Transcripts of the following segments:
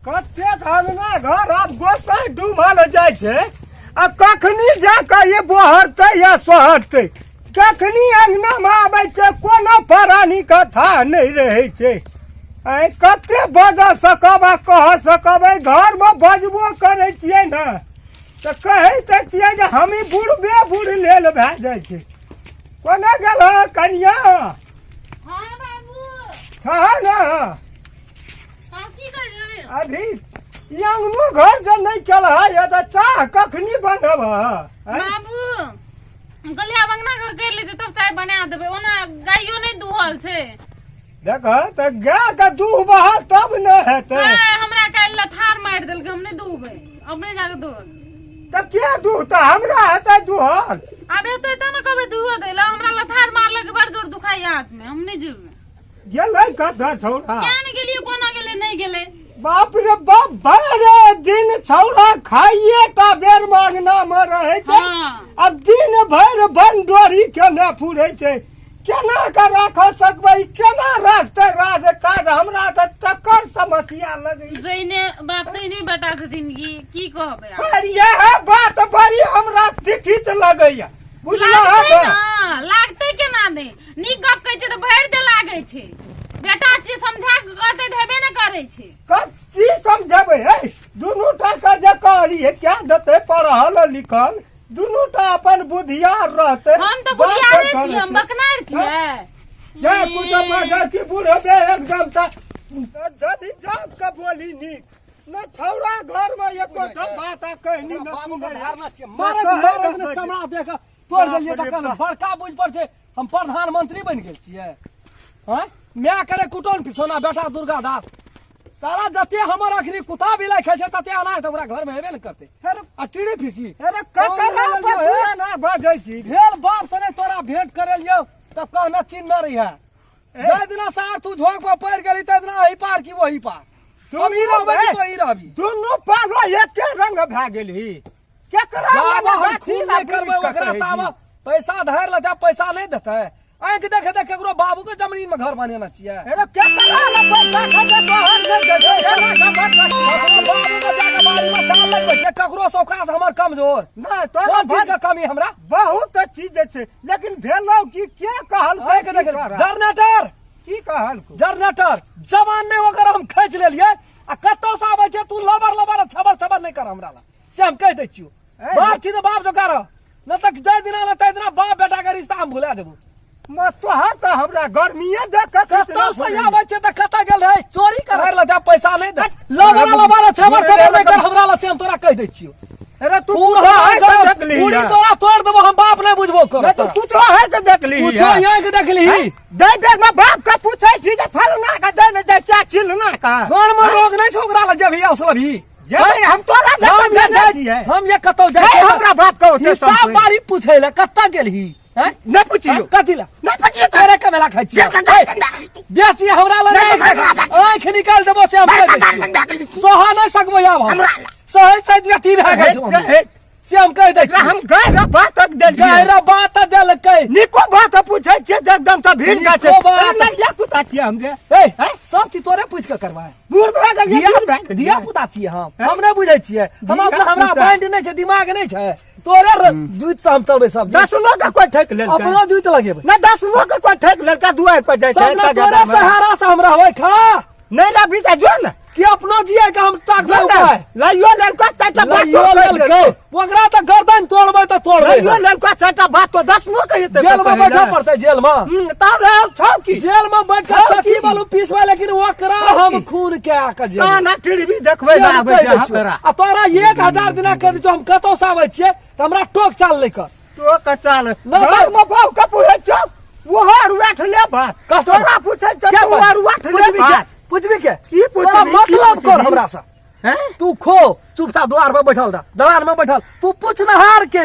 कतेक अंगना घर आब गोसाई डूबल जाइ छै आ कखनी जाके ये बोहरतै या सोहरतै कखनी अंगना में आबै छै कोनो प्राणी के था नहीं रहे छै आई कते बजा सकब आ कह सकब घर में बजबो करे छियै न तो कहै तऽ छियै जे हमी बुढ़बे बुढ़ लेल भए जाइ छै कोना गेल कनिया हाँ बाबू छह न हाँ की कर रहे अभी ई अंगनो घर जे नहीं केल है तो चाह कखनी बनब बाबू गलिया बंगना घर कर ले तब चाय बना देबे ओना गाइयो नहीं दुहल छे देख तो गाय के दूह बहा तब न हेतै हमरा काल लथार मार देलके हम नहीं दुहबे अपने जाके दुह तो क्या दूह तो हमरा हेतै दुहल अब एतै त न कबे दुह देला हमरा लथार मारले के बड़ जोर दुखाई हाथ में हम नहीं जेबे गेलै कतऽ छौड़ा क्या नहीं गेलिए कोना गेले नहीं गेले बाप रे बाप भरे दिन छौड़ा खाइए टा बेर मांगना में रहे छै हाँ। अब दिन भर बंडोरी केने फुरै छै केना के राख सकबै केना रखतै राज काज हमरा त तकर समस्या लगै छै जइने बाप तइने बेटा छथिन की कहबे आब पर यह बात बड़ी हमरा दिक्कत लगैया बुझलह लागतै ना लागतै केना दे नीक गप कहै छै त भरि दे लागै छै बेटा छी समझा के कहते हेबे न करे छै की समझबै है दुनू टा के जे कहलिए क्या देतै पढ़ल लिखल दुनू टा अपन बुधियार रहतै हम तो बुढ़ियारे छी हम बकनार छियै जय पुत्र बाजा की बुढ़बे एकदम ता जदी जात का बोली नीक न छौड़ा घर में एको बात कहनी न सुनै मारे ने चमड़ा देख तोड़ देलिए तखन बड़का बुझ पर छै हम प्रधानमंत्री बन गेल छियै हैं मैं करे कुटन पिसोना बेटा दुर्गा दास सारा जते हमर अखरी कुत्ता बिलाई खाइ छै तते अनाज हमरा घर में हेबे न करते आ टीड़ी फिसी अरे ककरा पर ना बाजै छी भेल बाप सने तोरा भेंट करे लियो तब कहना चिन्ह में रही है जय दिना सार तू झोंक पर पड़ गेली त दिना एही पार की वही पार तुम ही रहबे कि तो ही रहबी दुनू पालो एके रंग भए गेली केकरा जाबा हम खून नहीं करबे ओकरा ताबा पैसा धार लेता पैसा नहीं देते आंख देखे देखे केकरो बाबू के जमीन में घर बनेना चाहिए अरे केकरा पैसा खजे तोहर नहीं दे बाबू के जाके बाड़ी में डाल लगबै छै ककरो सौकात हमर कमजोर ना तो कोन चीज के कमी हमरा बहुत चीज छै लेकिन भेलौ कि के कहल आंख देखे जनरेटर की कहल जनरेटर जवान ने ओकर हम खींच लेलिए आ कतौ से आबै छै तू लबर लबर छबर छबर नहीं कर हमरा ला से हम कह दै छियो बाप छी तो बाप जो कर न तक जय दिना न तय दिना बाप बेटा के रिश्ता हम भुला देबो म तोहर त हमरा गर्मीए देख के कतौ से आबै छै त कत गेल है चोरी कर ल पैसा नहीं दे लबर लबर छबर छबर नहीं कर हमरा ला से हम तोरा कह दै छियो अरे तू पूरा देखली पूरी तोरा तोड़ देबो हम बाप नहीं बुझबो कर तू तो है के देखली पूछो यहाँ के देखली दे बेर में बाप का पूछै छी जे फलना का दे न दे चा चिलना का गान में रोग नहीं छोकरा ला जब ही औसल भी जब हम तोरा देख हम ये कतौ जाय हमरा बाप का होते सब बारी पूछे ला कत्ता गेलही हैं न पूछियो कथि ला न पूछियो तेरे के मेला खाइ छी बेसी हमरा ला नहीं आंख निकाल देबो से हम सोहा नहीं सकबो आब हम सही सही दिया तीर है गई से हम कह दै छी हम गहरा बात देल गहरा बात देल कई निको बात पूछै छै एकदम से भीड़ का छै नरिया कुता छियै हम जे ए सब चीज तोरे पूछ के करवाए बूढ़ भए गेल दिया पुता छियै हम नहीं बुझै छियै हम हमरा माइंड नहीं छै दिमाग नहीं छै तोरे जुत से हम चलबे सब दसनो के कोई ठेक लेल अपनो जुत लगेबे ना दसनो के कोई ठेक लेल का दुआर पर जाय छै तोरे सहारा से हम रहबै खा नहीं ना बीता जो ना कि अपनो जिए के हम ताकबे उपाय लाइयो लड़का चाटा बात लइयो ललकै ओकरा त गर्दन तोड़बै त तोड़बै लाइयो लड़का चाटा बात तो दसनो के हेतै जेल में बैठा पड़तै जेल में तब रह छौ की जेल में बैठ के चक्की बालू पीसबै लेकिन ओकरा हम खून के आ के जेल साना टीवी देखबै ना आबै छै हमरा आ तोरा 1000 दिना कर दी हम कतौ से आबै छियै त हमरा टोक चाल ले कर तो का चाल ना घर में बाऊ का पूछै छ वो हर उठ ले बात तोरा पूछै छ तू हर उठ ले बात पूछबी के की पूछबी मतलब कर हमरा से हैं तू खो चुपचाप द्वार में बैठल दा दलान में बैठल तू पूछनहार के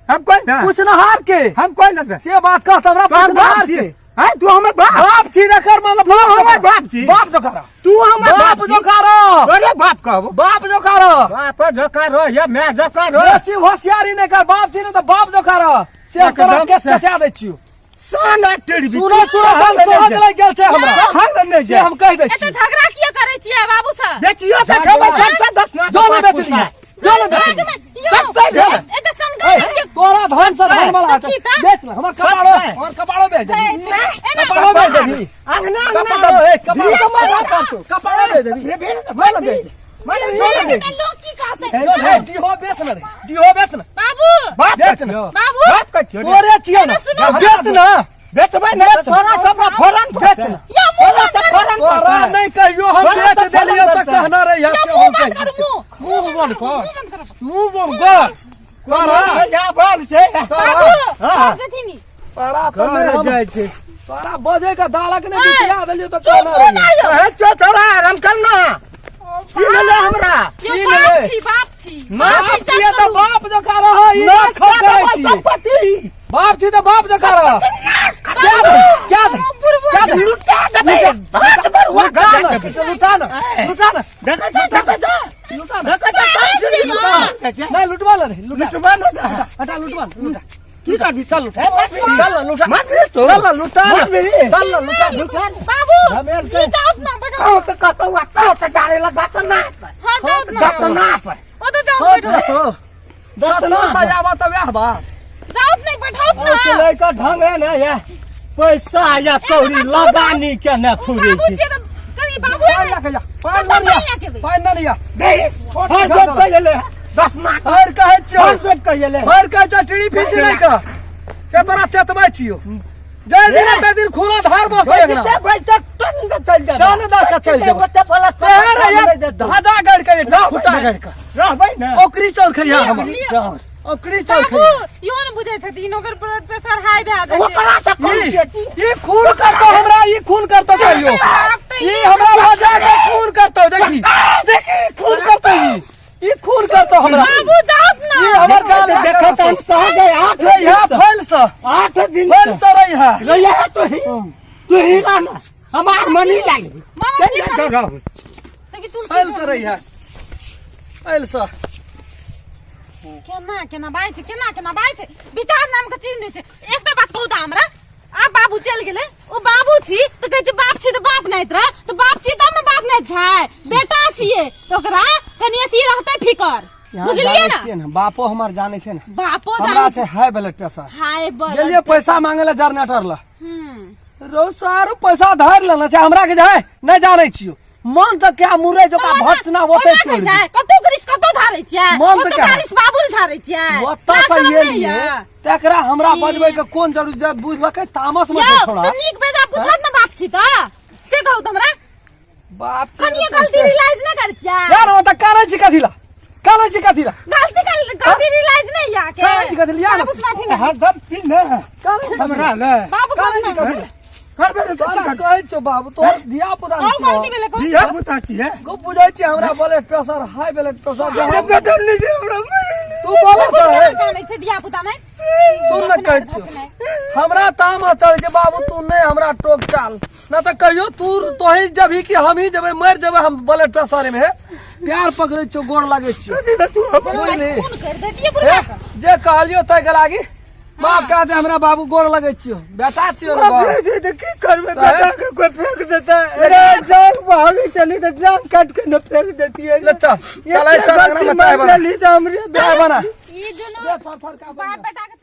हम कोई ना पूछनहार के हम कोई ना से बात कहत हमरा पूछनहार के हैं तू हमर बाप बाप छी रखर मतलब हमर बाप छी बाप जो कर तू हमर बाप जो कर अरे बाप कहबो बाप जो कर बाप जो कर या मैं जो कर बेसी होशियारी नहीं कर बाप छी ने तो बाप जो कर से तोरा के सटा दै छियो साना टेढ़ी सुनो हम सहज लग गेल छै हमरा कहाँ नहीं से हम कह दै एते छी झगड़ा किया करे छियै बाबू से बेचियो तो खबर सबसे 10 ना जो बेच लिया जो बेच लिया सबसे भेल एते संग के तोरा धन से धन वाला है बेच ले हमर कपाड़ो बेच दे कपाड़ो बेच दे अंगना कपाड़ो ए कपाड़ो बेच दे ये भेल माल बेच दे लोग की कहते दिहो बेच ना बाबू बात बेच ना बाबू बात कर छोड़ तोरे छियै ना बेच ना बेचबै ना तोरा सब फौरन बेच ना या मुंह तोरा तो फौरन तोरा नहीं कहियो हम तोरा बेच तो देलियो फौरन त कहना रही है या के हम मुंह बंद कह करू मुंह बंद कर मुंह बंद करो मुंह बंद कर तोरा या बाल छै बाबू हाँ। जथिनी तोरा तो कर हम जाय छै तोरा बजे का दालक ने ए, बिछा देलियो त चुप कहना हो रही ना यो कहे छो तोरा आराम करना सीन ले हमरा यो छीन बाप ले। छी बाप छी बाप बाप छियै त बाप जका रह ई नाश खा कर करै देबै छी संपत्ति बाप छी त बाप जका रह क्या दे क्या दे लुटा देबै बात बरुआ लुटा कर ना देबै लुटा ना देखै छ देखै छ लुटा ना देखै छ सासुरी लुटा नहीं लुटवा ले लुटा लुटबा न दा हटा लुटवा लुटा की करबी चल चल ना लुटा मत रे तो चल ना लुटा ना मत रे चल ना लुटा लुटा बाबू धमेल ये जाओ ना बैठो आओ त कतो वातो त जारे ला दसना हां जाओ ना दसना पर ओ तो जाओ हट बैठो कतो दसना सजावा त व्याह बा जाओ नहीं बैठो ना चलै का ढंग है ना ये पैसा या कौड़ी लगानी के न फुरे बाबू छी जी तो करी बाबू पान ला के जा पान ना लिया दे हर बात कहिले दसना हर कहे छियो हर बात कहिले हर कहे छ टिड़ी फीसी नहीं का से तोरा चतबै छियो जय दिन ते दिन खूना धार बस एकना ते भाई तक टन चल जा टन दर का चल जाबो। ते प्लस तेरे ये धाजा गड़ के फुटा गड़ के रहबै ना ओकरी चौर खइया हम चल ओकरी चौर बाबू खइया यो न बुझे छथिन ओकर ब्लड प्रेशर हाई भए जाइ ओकरा से कोन के छी ये खून करतो हमरा ये खून करतो कहियो ये हमरा भाजा के खून करतो देखी देखी खून करतो ये खून करतो हमरा बाबू जाओ ना ये हमर जान देखो त हम सहज 8 यहां फैल स 8 दिन फैल स रही है रहिया तो ही तू ही ना हमार मनी लाग मामा चल जा रहो देखि तू फैल स रही है फैल स केना बाई छै विचार नाम के चीज नहीं छै एकटा बात कहू त हमरा आ बाबू चल गेले ओ बाबू छी त कहै छै बाप छी त बाप नैत रह त बाप छी तब न बाप नैत छै बेटा छिए त ओकरा कनी अथी रहतै फिकर बुझलिए ना बापो हमर जाने छै ना बापो हमरा जाने छै हाई ब्लड प्रेशर हाय बल गेलिए पैसा मांगे ला जनरेटर ला रो सारो पैसा धार लेना छै हमरा के जाय नहीं जाने छियो मन त क्या मुरे जो का भटना होते ओना के जाय कतो करिस कतो धारै छियै मन त कतो क्या? करिस बाबुल धारै छियै ओता ना से शरम ये नहीं लिए यऽ? तेकरा हमरा बजबै के कोन जरूरत बुझलकै तामस में यौ, छोड़ा त नीक बेटा पूछत न बाप छी त से कहू त हमरा बाप कनिए गलती रियलाइज नहीं कर छियै यार ओ त करे छी कथिला गलती रियलाइज नहीं या के करै छी कथिला बाबू से माफी नहीं हरदम पिन हमरा ले बाबू से माफी नहीं करबे तो कहै छौ बाबू तो धिया पुता और गलती भेलै कहू बिया बुता छी है को बुझै छी हमरा blood pressure high blood pressure जो जब गटल नहीं छै हमरा तू बोले कुछ छै कानै छै दिया पुता नहीं सुन न कहै छियो हमरा तामा चढ़ के बाबू तू नहीं हमरा टोक चाल ना तो कहियो तू तोही जभी कि हम ही जबे मर जबे हम ब्लड प्रेशर में प्यार पकड़े छो गोड़ लागे छियो तू बुझली फोन कर देतिए बुढ़ा का जे कहलियो तय के लागी बाप कहते हमरा बाबू गोड़ लगे छियो बेटा छियो रे बाप जे तो की करबे तो बेटा के कोई फेंक देता है अरे जान भागी चली तो जान काट के न फेंक देती है ले चल चल अंगना में चाय बना ली तो हमरे चाय बना ये जो दे थर थर का बाप बेटा के